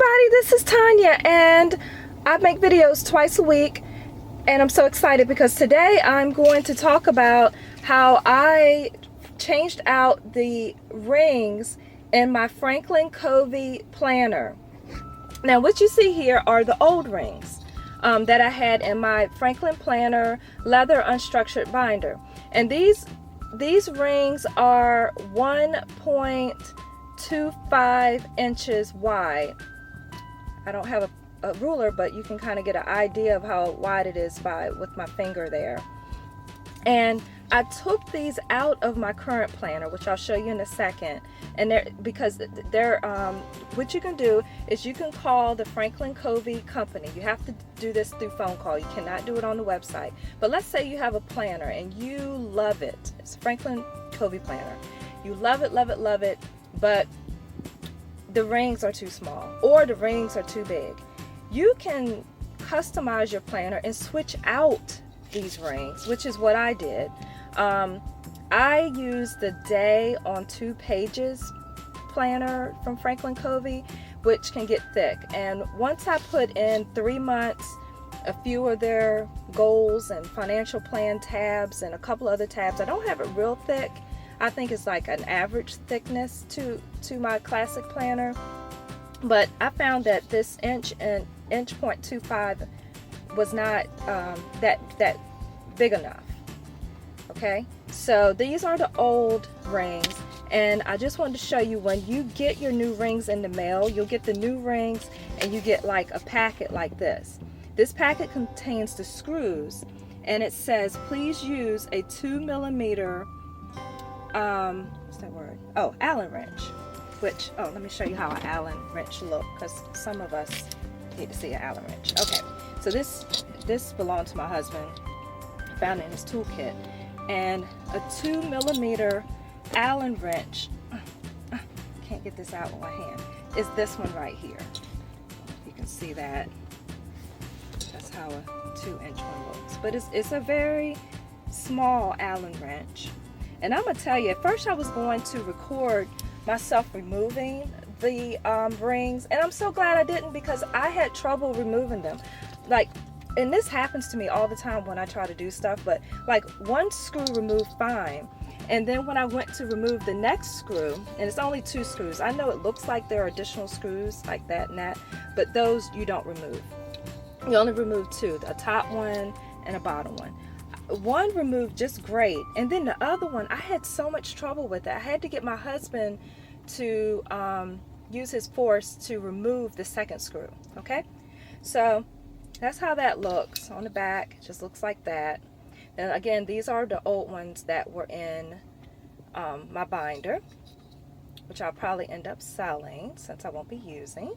everybody, this is Tanya and I make videos twice a week and I'm so excited because today I'm going to talk about how I changed out the rings in my Franklin Covey planner. Now what you see here are the old rings that I had in my Franklin Planner leather unstructured binder, and these rings are 1.25 inches wide. I don't have a ruler, but you can kind of get an idea of how wide it is with my finger there. And I took these out of my current planner, which I'll show you in a second. And what you can do is you can call the Franklin Covey company. You have to do this through phone call. You cannot do it on the website. But let's say you have a planner and you love it. It's a Franklin Covey planner. You love it, love it, love it, but the rings are too small or the rings are too big. You can customize your planner and switch out these rings, which is what I did. I used the Day on 2 Pages planner from Franklin Covey, which can get thick. And once I put in 3 months, a few of their goals and financial plan tabs and a couple other tabs, I don't have it real thick. I think it's like an average thickness to my classic planner. But I found that this inch and inch 0.25 was not that big enough. Okay, so these are the old rings, and I just wanted to show you when you get your new rings in the mail, you'll get the new rings and you get like a packet like this. This packet contains the screws, and it says please use a 2mm what's that word? Oh, Allen wrench. Which, let me show you how an Allen wrench looks, because some of us need to see an Allen wrench. Okay, so this belonged to my husband. Found it in his toolkit, and a 2mm Allen wrench, can't get this out with my hand, is this one right here. You can see that. That's how a 2-inch one looks, but it's a very small Allen wrench. And I'm gonna tell you, at first I was going to record myself removing the rings, and I'm so glad I didn't, because I had trouble removing them. And this happens to me all the time when I try to do stuff, but like one screw removed fine, and then when I went to remove the next screw, and it's only 2 screws, I know it looks like there are additional screws like that and that, but those you don't remove. You only remove 2, a top one and a bottom one. One removed just great, and then the other one, I had so much trouble with it. I had to get my husband to use his force to remove the second screw. Okay, so that's how that looks on the back. It just looks like that. And again, these are the old ones that were in my binder, which I'll probably end up selling since I won't be using.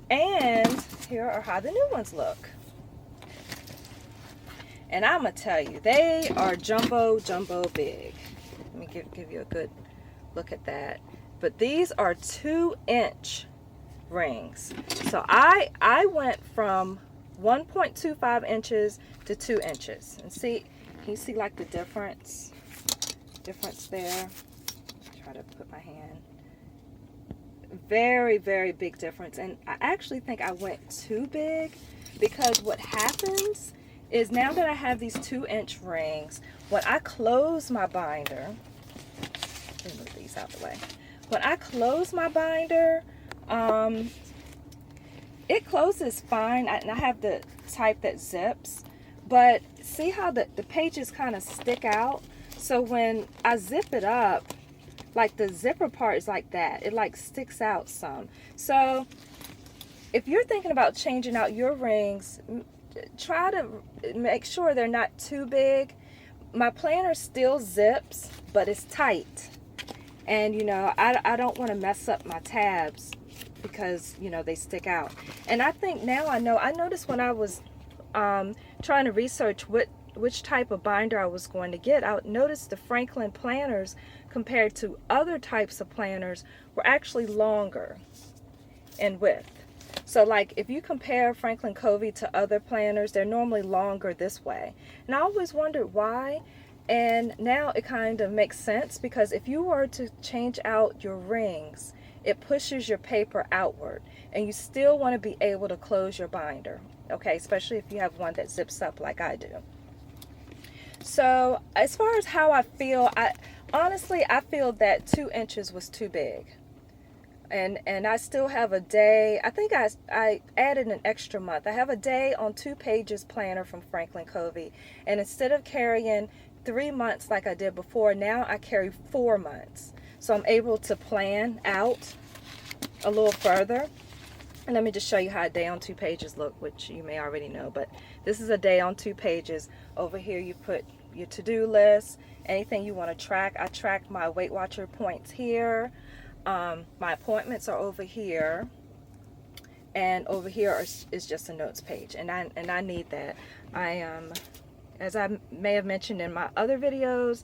And here are how the new ones look. And I'm gonna tell you, they are jumbo big. Let me give you a good look at that. But these are 2-inch rings. So I went from 1.25 inches to 2 inches. And see, can you see like the difference there? Try to put my hand. Very, very big difference. And I actually think I went too big, because what happens is now that I have these 2-inch rings, when I close my binder, let me move these out the way. When I close my binder, it closes fine, and I have the type that zips, but see how the pages kind of stick out? So when I zip it up, like the zipper part is like that, it like sticks out some. So if you're thinking about changing out your rings, try to make sure they're not too big. My planner still zips, but it's tight, and I don't want to mess up my tabs because they stick out. And I think now I noticed when I was trying to research which type of binder I was going to get, I noticed the Franklin planners compared to other types of planners were actually longer in width. So like if you compare Franklin Covey to other planners, they're normally longer this way. And I always wondered why, and now it kind of makes sense, because if you were to change out your rings it pushes your paper outward, and you still want to be able to close your binder, okay, especially if you have one that zips up like I do. So as far as how I feel, honestly I feel that 2 inches was too big. And I still have a day. I think I added an extra month. I have a day on 2 pages planner from Franklin Covey, and instead of carrying 3 months like I did before, now I carry 4 months. So I'm able to plan out a little further. And let me just show you how a day on 2 pages look, which you may already know, but this is a day on 2 pages. Over here you put your to-do list, anything you want to track. I track my Weight Watcher points here. My appointments are over here, and over here is just a notes page, and I need that. As I may have mentioned in my other videos,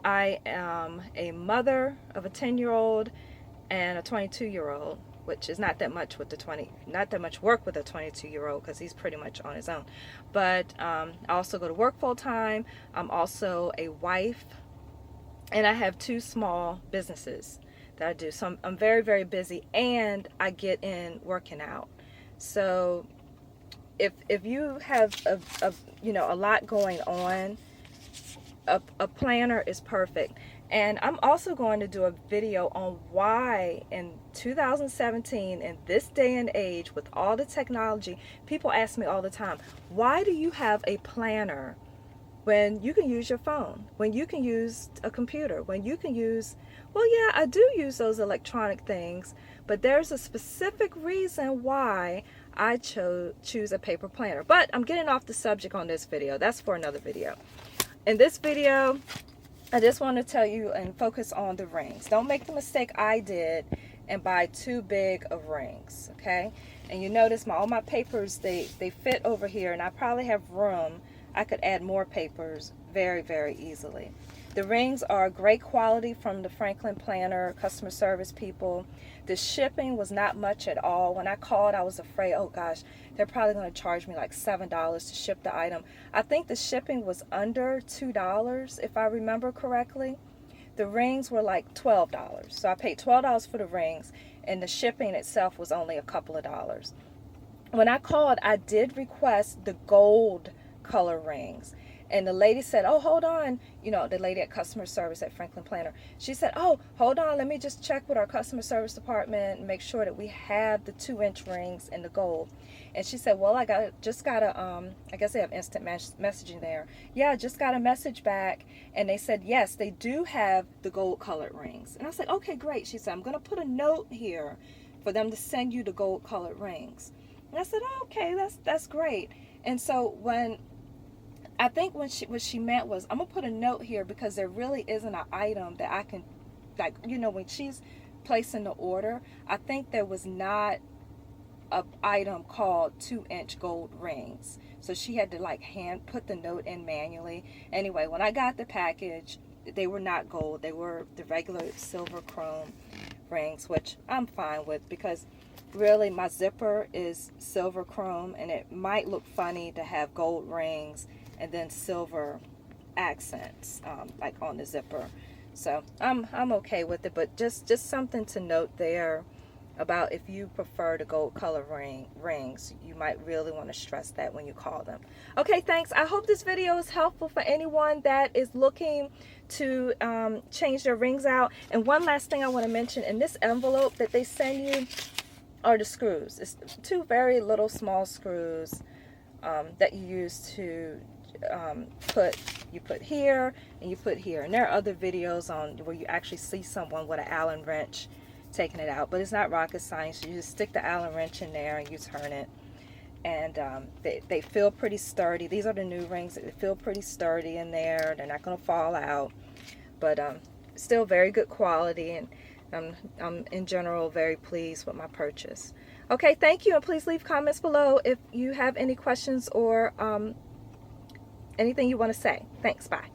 I am a mother of a 10-year-old and a 22-year-old, which is not that much with not that much work with a 22-year-old because he's pretty much on his own. But I also go to work full time. I'm also a wife, and I have 2 small businesses that I do. So I'm very, very busy, and I get in working out. So if you have a lot going on, a planner is perfect. And I'm also going to do a video on why in 2017, in this day and age with all the technology, people ask me all the time, why do you have a planner when you can use your phone, when you can use a computer, when you can use, well, yeah, I do use those electronic things, but there's a specific reason why I choose a paper planner. But I'm getting off the subject on this video. That's for another video. In this video, I just want to tell you and focus on the rings. Don't make the mistake I did and buy too big of rings, okay? And you notice all my papers, they fit over here, and I probably have room. I could add more papers very, very easily. The rings are great quality from the Franklin Planner customer service people. The shipping was not much at all. When I called, I was afraid, oh gosh, they're probably going to charge me like $7 to ship the item. I think the shipping was under $2 if I remember correctly. The rings were like $12. So I paid $12 for the rings, and the shipping itself was only a couple of dollars. When I called, I did request the gold color rings, and the lady said, oh, hold on, the lady at customer service at Franklin Planner, she said, oh, hold on, let me just check with our customer service department and make sure that we have the 2-inch rings in the gold. And she said, well, I guess they have instant messaging there. Yeah, I just got a message back, and they said yes, they do have the gold colored rings. And I said, okay, great. She said, I'm going to put a note here for them to send you the gold colored rings. And I said, oh, okay, that's great. And so I think what she meant was, I'm going to put a note here because there really isn't an item that I can, when she's placing the order, I think there was not an item called 2-inch gold rings. So she had to hand put the note in manually. Anyway, when I got the package, they were not gold. They were the regular silver chrome rings, which I'm fine with because really my zipper is silver chrome, and it might look funny to have gold rings and then silver accents on the zipper. So I'm okay with it, but just something to note there about if you prefer the gold color rings, you might really want to stress that when you call them. Okay, thanks. I hope this video is helpful for anyone that is looking to change their rings out. And one last thing I want to mention, in this envelope that they send you are the screws. It's 2 very little small screws that you use to put here and you put here. And there are other videos on where you actually see someone with an Allen wrench taking it out, but it's not rocket science. You just stick the Allen wrench in there and you turn it, and they feel pretty sturdy. These are the new rings. They feel pretty sturdy in there. They're not going to fall out, but still very good quality, and I'm in general very pleased with my purchase. Okay, thank you, and please leave comments below if you have any questions or anything you want to say. Thanks, bye.